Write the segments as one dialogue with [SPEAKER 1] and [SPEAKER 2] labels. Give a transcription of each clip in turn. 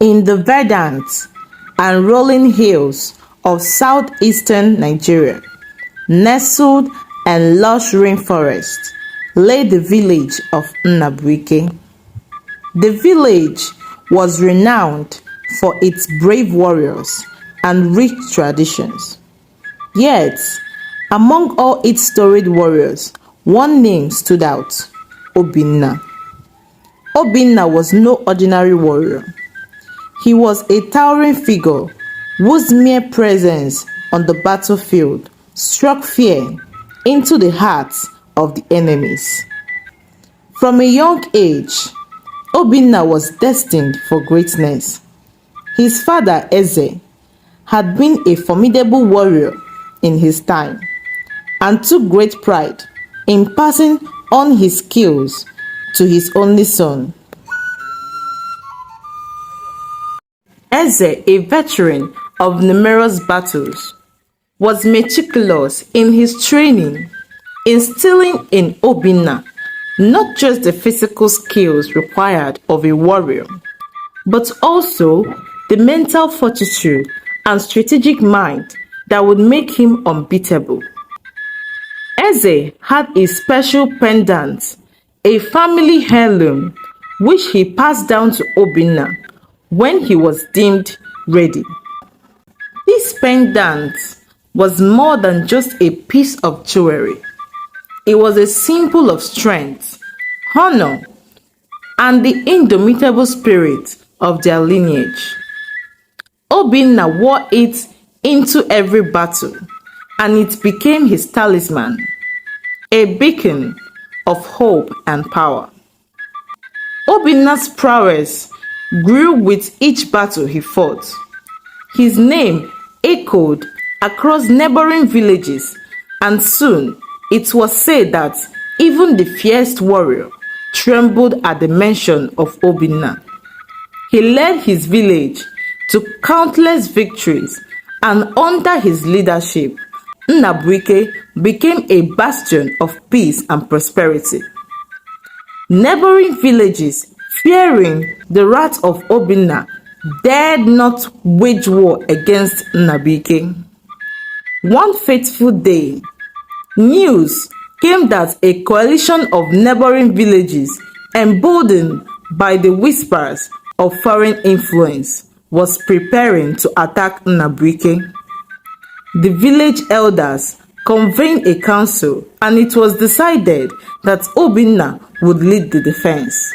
[SPEAKER 1] in the verdant and rolling hills of southeastern Nigeria, nestled in lush rainforest, lay the village of Nnabuike. The village was renowned for its brave warriors and rich traditions. Yet, among all its storied warriors, one name stood out: Obinna. Obinna was no ordinary warrior. He was a towering figure whose mere presence on the battlefield struck fear into the hearts of the enemies. From a young age, Obinna was destined for greatness. His father, Eze, had been a formidable warrior in his time and took great pride in passing on his skills to his only son. Eze, a veteran of numerous battles, was meticulous in his training, instilling in Obinna not just the physical skills required of a warrior, but also the mental fortitude and strategic mind that would make him unbeatable. Eze had a special pendant, a family heirloom, which he passed down to Obinna when he was deemed ready. This pendant was more than just a piece of jewelry. It was a symbol of strength, honor, and the indomitable spirit of their lineage. Obinna wore it into every battle, and it became his talisman, a beacon of hope and power. Obinna's prowess grew with each battle he fought. His name echoed across neighboring villages, and soon it was said that even the fierce warrior trembled at the mention of Obinna. He led his village to countless victories, and under his leadership, Nnabuike became a bastion of peace and prosperity. Neighboring villages, fearing the wrath of Obinna, dared not wage war against Nnabuike. One fateful day, news came that a coalition of neighboring villages, emboldened by the whispers of foreign influence, was preparing to attack Nnabuike. The village elders convened a council, and it was decided that Obinna would lead the defense.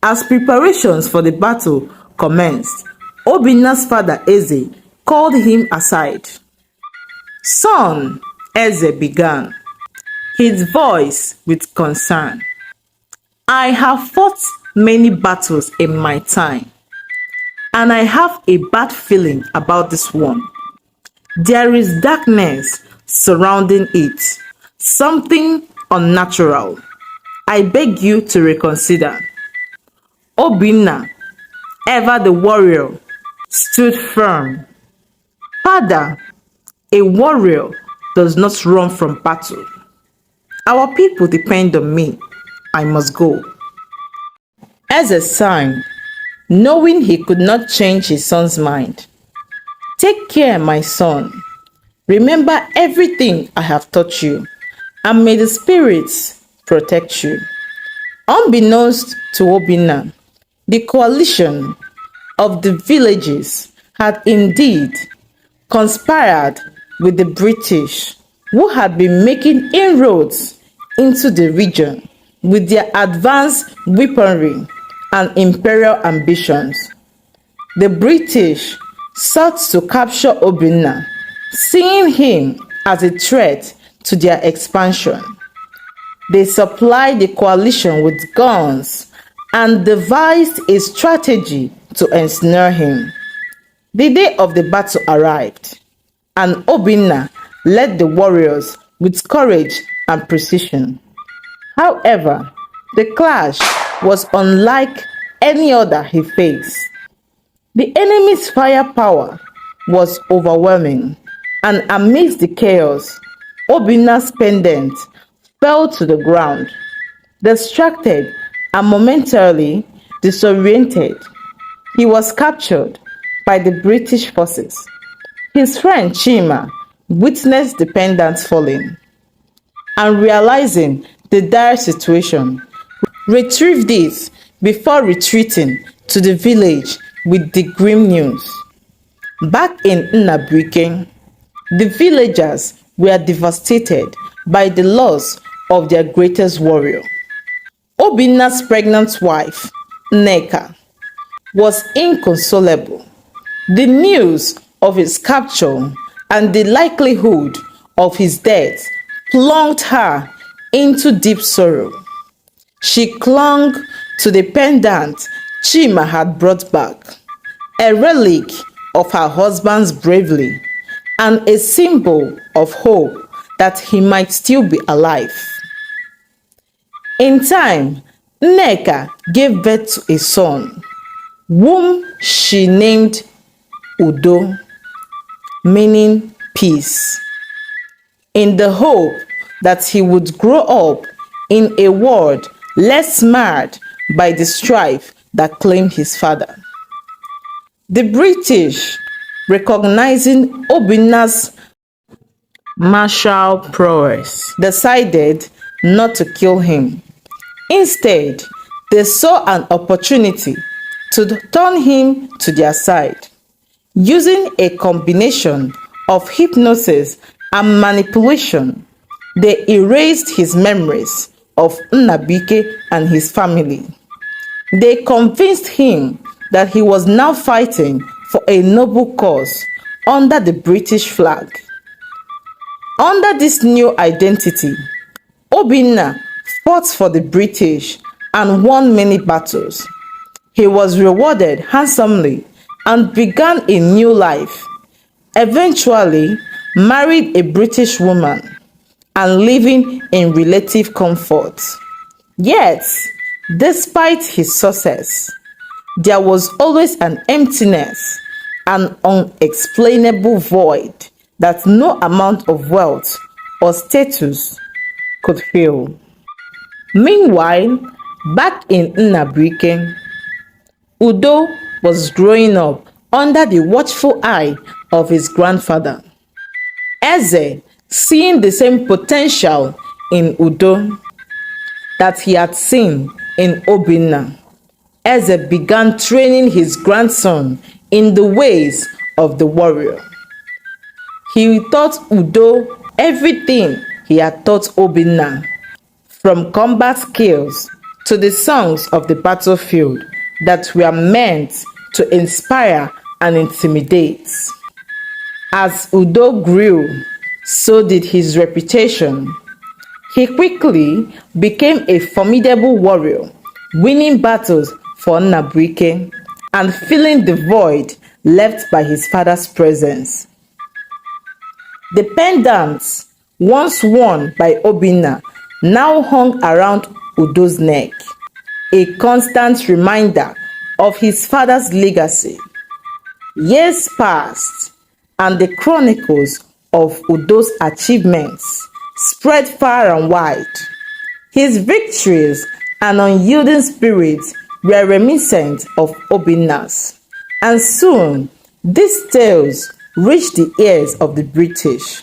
[SPEAKER 1] As preparations for the battle commenced, Obinna's father Eze called him aside. "Son," Eze began, his voice with concern, "I have fought many battles in my time, and I have a bad feeling about this one. There is darkness surrounding it, something unnatural. I beg you to reconsider." Obinna, ever the warrior, stood firm. "Father, a warrior does not run from battle. Our people depend on me. I must go." As a sign, knowing he could not change his son's mind, "Take care, my son. Remember everything I have taught you, and may the spirits protect you." Unbeknownst to Obinna, the coalition of the villages had indeed conspired with the British, who had been making inroads into the region with their advanced weaponry and imperial ambitions. The British sought to capture Obinna, seeing him as a threat to their expansion. They supplied the coalition with guns and devised a strategy to ensnare him. The day of the battle arrived, and Obinna led the warriors with courage and precision. However, the clash was unlike any other he faced. The enemy's firepower was overwhelming, and amidst the chaos, Obinna's pendant fell to the ground. Distracted and momentarily disoriented, He was captured by the British forces. His friend Chima witnessed the pendant falling and, realizing the dire situation, retrieved it before retreating to the village with the grim news. Back in Nnabuike, the villagers were devastated by the loss of their greatest warrior. Obinna's pregnant wife, Nneka, was inconsolable. The news of his capture and the likelihood of his death plunged her into deep sorrow. She clung to the pendant Chima had brought back, a relic of her husband's bravery and a symbol of hope that he might still be alive. In time, Nneka gave birth to a son, whom she named Udo, meaning peace, in the hope that he would grow up in a world less marred by the strife that claimed his father. The British, recognizing Obinna's martial prowess, decided not to kill him. Instead, they saw an opportunity to turn him to their side. Using a combination of hypnosis and manipulation, they erased his memories of Nnabuike and his family. They convinced him that he was now fighting for a noble cause under the British flag. Under this new identity, Obinna fought for the British and won many battles. He was rewarded handsomely and began a new life, eventually married a British woman and living in relative comfort. Yet, despite his success, there was always an emptiness, an unexplainable void that no amount of wealth or status could fill. Meanwhile, back in Nnabuike, Udo was growing up under the watchful eye of his grandfather. Eze, seeing the same potential in Udo that he had seen in Obinna, Eze began training his grandson in the ways of the warrior. He taught Udo everything he had taught Obinna, from combat skills to the songs of the battlefield that were meant to inspire and intimidate. As Udo grew, so did his reputation. He quickly became a formidable warrior, winning battles for Nnabuike and filling the void left by his father's presence. The pendants once worn by Obinna now hung around Udo's neck, a constant reminder of his father's legacy. Years passed, and the chronicles of Udo's achievements spread far and wide. His victories and unyielding spirit were reminiscent of Obinna's, and soon these tales reached the ears of the British.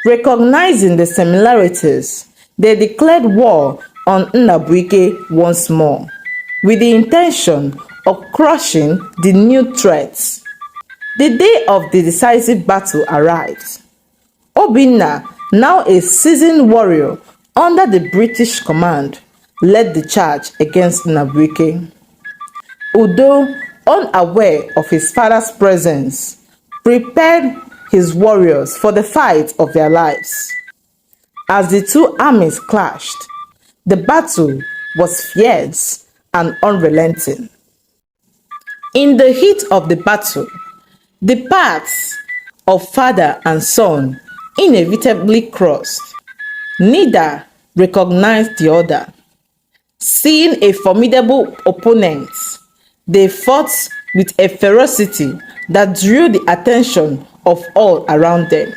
[SPEAKER 1] Recognizing the similarities, they declared war on Nnabuike once more, with the intention of crushing the new threats. The day of the decisive battle arrived. Obinna, now a seasoned warrior under the British command, led the charge against Nnabuike. Udo, unaware of his father's presence, prepared his warriors for the fight of their lives. As the two armies clashed, the battle was fierce and unrelenting. In the heat of the battle, the paths of father and son inevitably crossed. Neither recognized the other. Seeing a formidable opponent, they fought with a ferocity that drew the attention of all around them.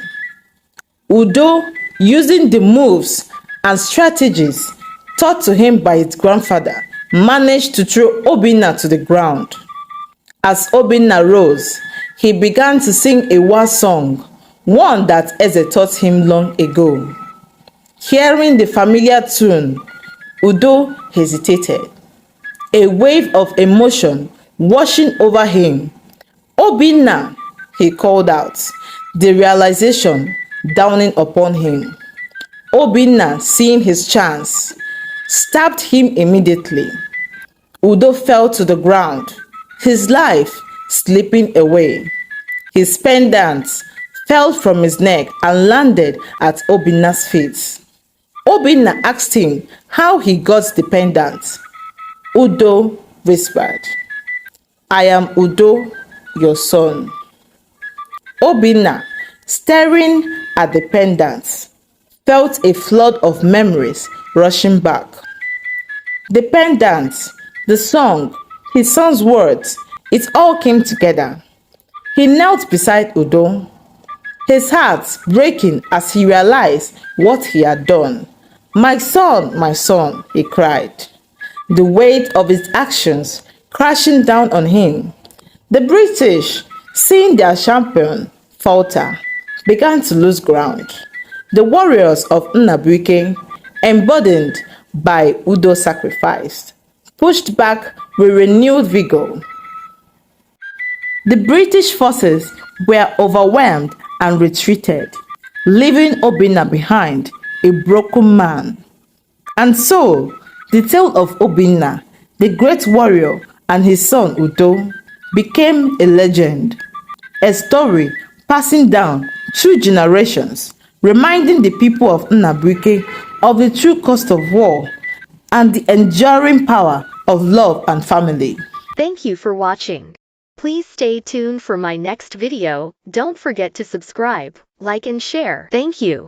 [SPEAKER 1] Udo, using the moves and strategies taught to him by his grandfather, managed to throw Obinna to the ground. As Obinna rose, he began to sing a war song, one that Eze taught him long ago. Hearing the familiar tune, Udo hesitated, a wave of emotion washing over him. "Obinna," he called out, the realization dawning upon him. Obinna, seeing his chance, stabbed him immediately. Udo fell to the ground, his life slipping away. His pendant fell from his neck and landed at Obinna's feet. Obinna asked him how he got the pendant. Udo whispered, "I am Udo, your son." Obinna, staring at the pendant, felt a flood of memories rushing back. The pendant, the song, his son's words, it all came together. He knelt beside Udo, his heart breaking as he realized what he had done. My son," he cried, the weight of his actions crashing down on him. The British, seeing their champion falter, began to lose ground. The warriors of Nnabuike, emboldened by Udo's sacrifice, pushed back with renewed vigor. The British forces were overwhelmed and retreated, leaving Obinna behind, a broken man. And so, the tale of Obinna, the great warrior, and his son Udo became a legend, a story passing down through generations, reminding the people of Nnabuike of the true cost of war and the enduring power of love and family.
[SPEAKER 2] Thank you for watching. Please stay tuned for my next video. Don't forget to subscribe, like and share. Thank you.